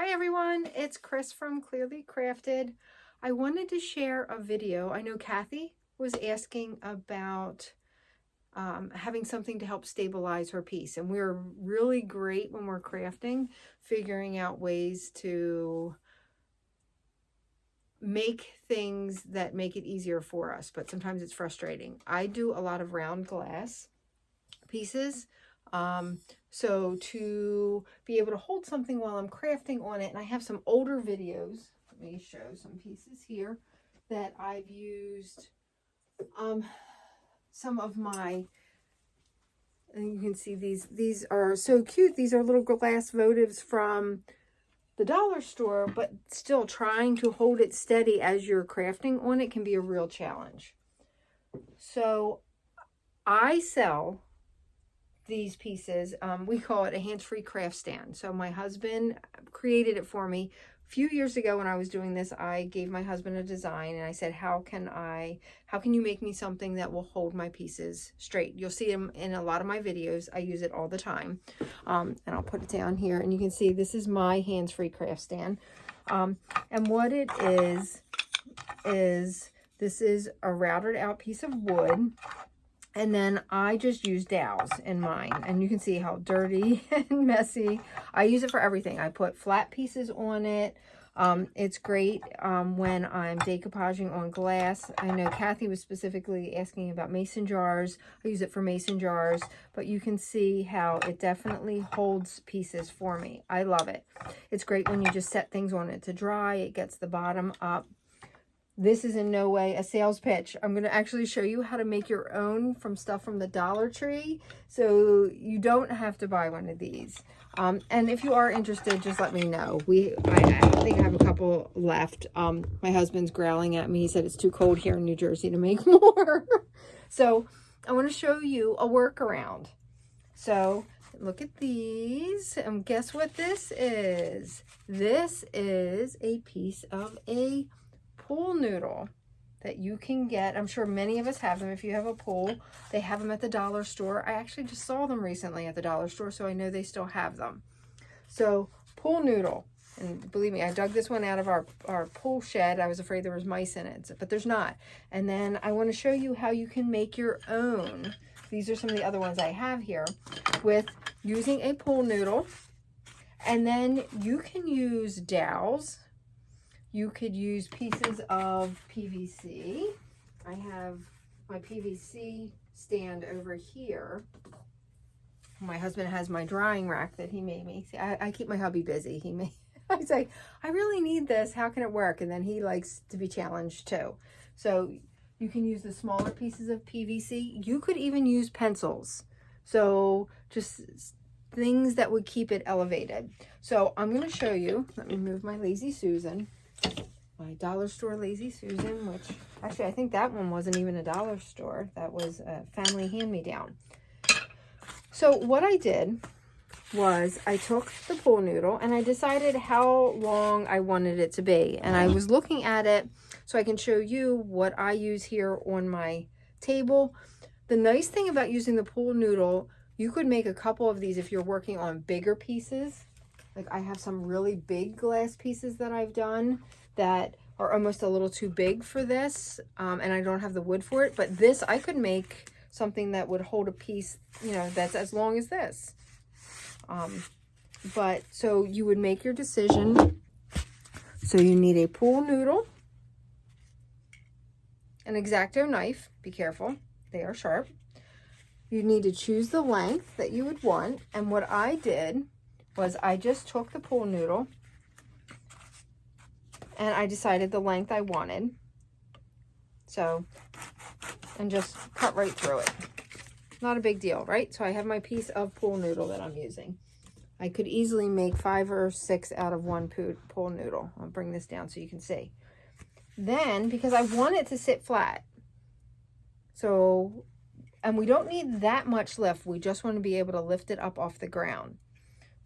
Hi everyone, it's Chris from Clearly Crafted. I wanted to share a video. I know Kathy was asking about having something to help stabilize her piece, and we're really great when we're crafting, figuring out ways to make things that make it easier for us, but sometimes it's frustrating. I do a lot of round glass pieces. So to be able to hold something while I'm crafting on it, and I have some older videos, let me show some pieces here that I've used some of my, and you can see these are so cute. These are little glass votives from the dollar store, but still trying to hold it steady as you're crafting on it can be a real challenge. So I sell these pieces. We call it a hands-free craft stand. So my husband created it for me. A few years ago when I was doing this, I gave my husband a design and I said, how can you make me something that will hold my pieces straight? You'll see them in a lot of my videos. I use it all the time. And I'll put it down here and you can see this is my hands-free craft stand. And what it is this is a routed out piece of wood. And then I just use dowels in mine. And you can see how dirty and messy. I use it for everything. I put flat pieces on it. It's great when I'm decoupaging on glass. I know Kathy was specifically asking about mason jars. I use it for mason jars. But you can see how it definitely holds pieces for me. I love it. It's great when you just set things on it to dry. It gets the bottom up. This is in no way a sales pitch. I'm going to actually show you how to make your own from stuff from the Dollar Tree, so you don't have to buy one of these. And if you are interested, just let me know. I think I have a couple left. My husband's growling at me. He said it's too cold here in New Jersey to make more. So I want to show you a workaround. So look at these, and guess what this is? This is a piece of a pool noodle that you can get. I'm sure many of us have them. If you have a pool, they have them at the dollar store. I actually just saw them recently at the dollar store, so I know they still have them. So pool noodle, and believe me, I dug this one out of our pool shed. I was afraid there was mice in it, but there's not. And then I want to show you how you can make your own. These are some of the other ones I have here with using a pool noodle. And then you can use dowels. You could use pieces of PVC. I have my PVC stand over here. My husband has my drying rack that he made me. See, I keep my hubby busy. I say, I really need this. How can it work? And then he likes to be challenged too. So you can use the smaller pieces of PVC. You could even use pencils. So just things that would keep it elevated. So I'm going to show you. Let me move my Lazy Susan. My dollar store Lazy Susan, which actually I think that one wasn't even a dollar store. That was a family hand-me-down. So what I did was I took the pool noodle and I decided how long I wanted it to be. And I was looking at it so I can show you what I use here on my table. The nice thing about using the pool noodle, you could make a couple of these if you're working on bigger pieces. Like I have some really big glass pieces that I've done that are almost a little too big for this, and I don't have the wood for it. But this, I could make something that would hold a piece, you know, that's as long as this. But so you would make your decision. So you need a pool noodle, an X-Acto knife. Be careful, they are sharp. You need to choose the length that you would want. And what I did was I just took the pool noodle and I decided the length I wanted. So, and just cut right through it. Not a big deal, right? So I have my piece of pool noodle that I'm using. I could easily make 5 or 6 out of one pool noodle. I'll bring this down so you can see. Then, because I want it to sit flat, so, and we don't need that much lift. We just want to be able to lift it up off the ground.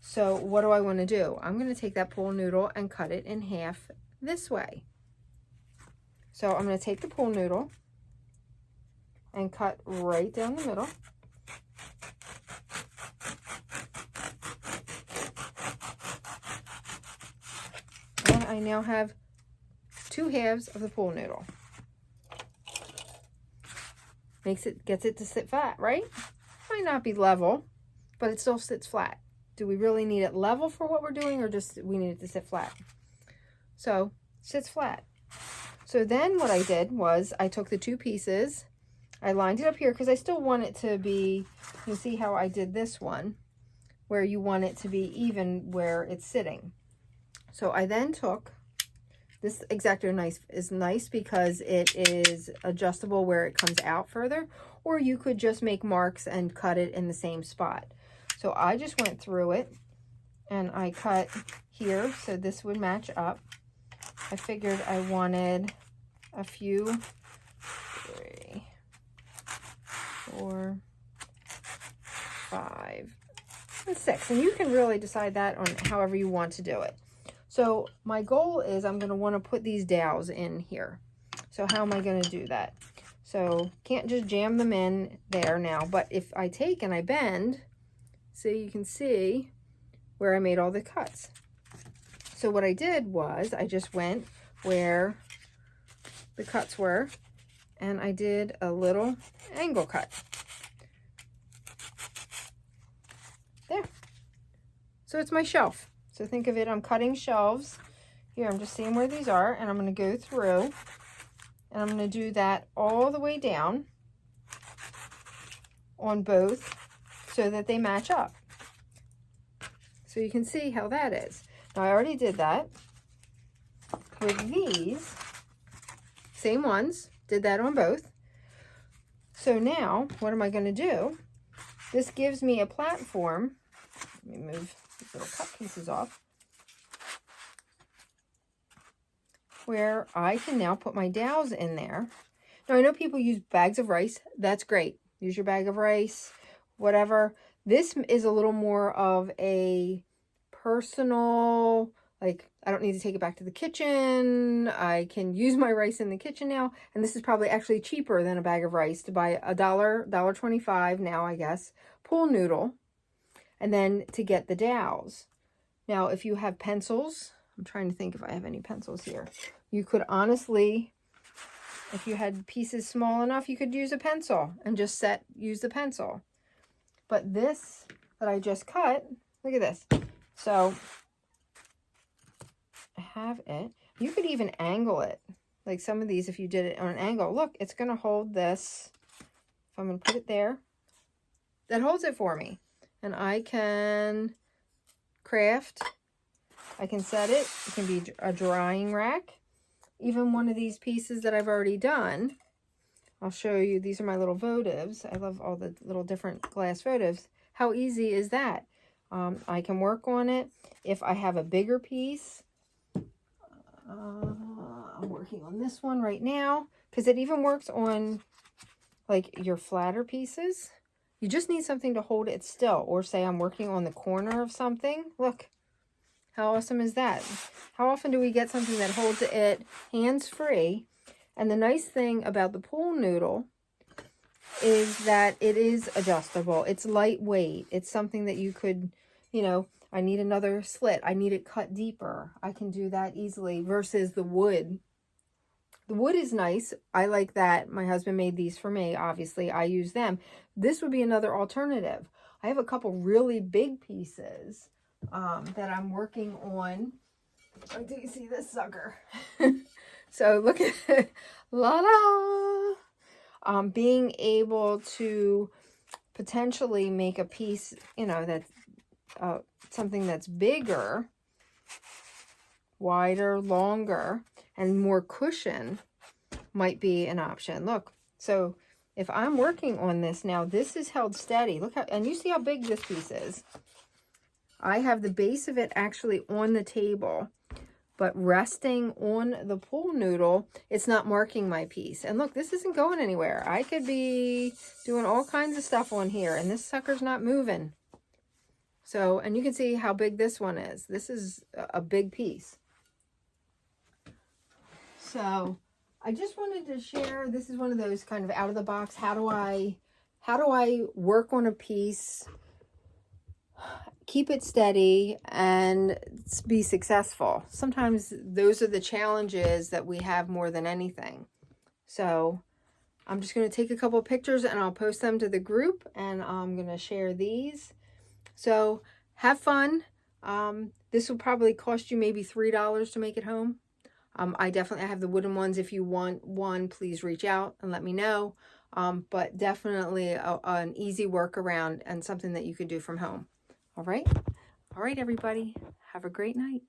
So what do I want to do? I'm going to take that pool noodle and cut it in half this way. So I'm going to take the pool noodle and cut right down the middle. I now have 2 halves of the pool noodle. Gets it to sit flat, right? Might not be level, but it still sits flat. Do we really need it level for what we're doing, or just we need it to sit flat? So, sits flat. So then what I did was I took the 2 pieces, I lined it up here because I still want it to be, you see how I did this one, where you want it to be even where it's sitting. So I then took, this X-Acto knife is nice because it is adjustable where it comes out further, or you could just make marks and cut it in the same spot. So I just went through it and I cut here so this would match up. I figured I wanted a few, 3, 4, 5, and 6. And you can really decide that on however you want to do it. So my goal is I'm going to want to put these dowels in here. So how am I going to do that? So can't just jam them in there now, but if I take and I bend, so you can see where I made all the cuts. So what I did was I just went where the cuts were and I did a little angle cut. There. So it's my shelf. So think of it, I'm cutting shelves. Here, I'm just seeing where these are, and I'm going to go through and I'm going to do that all the way down on both so that they match up. So you can see how that is. Now I already did that with these, same ones, did that on both. So now what am I going to do? This gives me a platform. Let me move these little cut pieces off, where I can now put my dowels in there. Now I know people use bags of rice. That's great. Use your bag of rice, whatever. This is a little more of a personal, like, I don't need to take it back to the kitchen. I can use my rice in the kitchen now. And this is probably actually cheaper than a bag of rice to buy $1.25 now, I guess, pool noodle. And then to get the dowels. Now, if you have pencils, I'm trying to think if I have any pencils here. You could honestly, if you had pieces small enough, you could use a pencil and just use the pencil. But this that I just cut, look at this. So I have it. You could even angle it. Like some of these, if you did it on an angle, look, it's going to hold this. If I'm going to put it there, that holds it for me. And I can craft. I can set it. It can be a drying rack. Even one of these pieces that I've already done. I'll show you. These are my little votives. I love all the little different glass votives. How easy is that? I can work on it. If I have a bigger piece, I'm working on this one right now because it even works on like your flatter pieces. You just need something to hold it still, or say I'm working on the corner of something. Look, how awesome is that? How often do we get something that holds it hands-free? And the nice thing about the pool noodle is that it is adjustable. It's lightweight. It's something that you could, you know, I need another slit. I need it cut deeper. I can do that easily versus the wood. The wood is nice. I like that. My husband made these for me. Obviously, I use them. This would be another alternative. I have a couple really big pieces that I'm working on. Oh, do you see this sucker? So look at it. La-da! Being able to potentially make a piece, you know, that's something that's bigger, wider, longer, and more cushion might be an option. Look, so if I'm working on this now, this is held steady. Look how, and you see how big this piece is. I have the base of it actually on the table, but resting on the pool noodle, it's not marking my piece. And look, this isn't going anywhere. I could be doing all kinds of stuff on here, and this sucker's not moving. So, and you can see how big this one is. This is a big piece. So I just wanted to share, this is one of those kind of out of the box, how do I work on a piece keep it steady and be successful. Sometimes those are the challenges that we have more than anything. So I'm just going to take a couple pictures and I'll post them to the group, and I'm going to share these. So have fun. This will probably cost you maybe $3 to make it home. I definitely have the wooden ones. If you want one, please reach out and let me know. But definitely an easy workaround and something that you could do from home. All right. All right, everybody. Have a great night.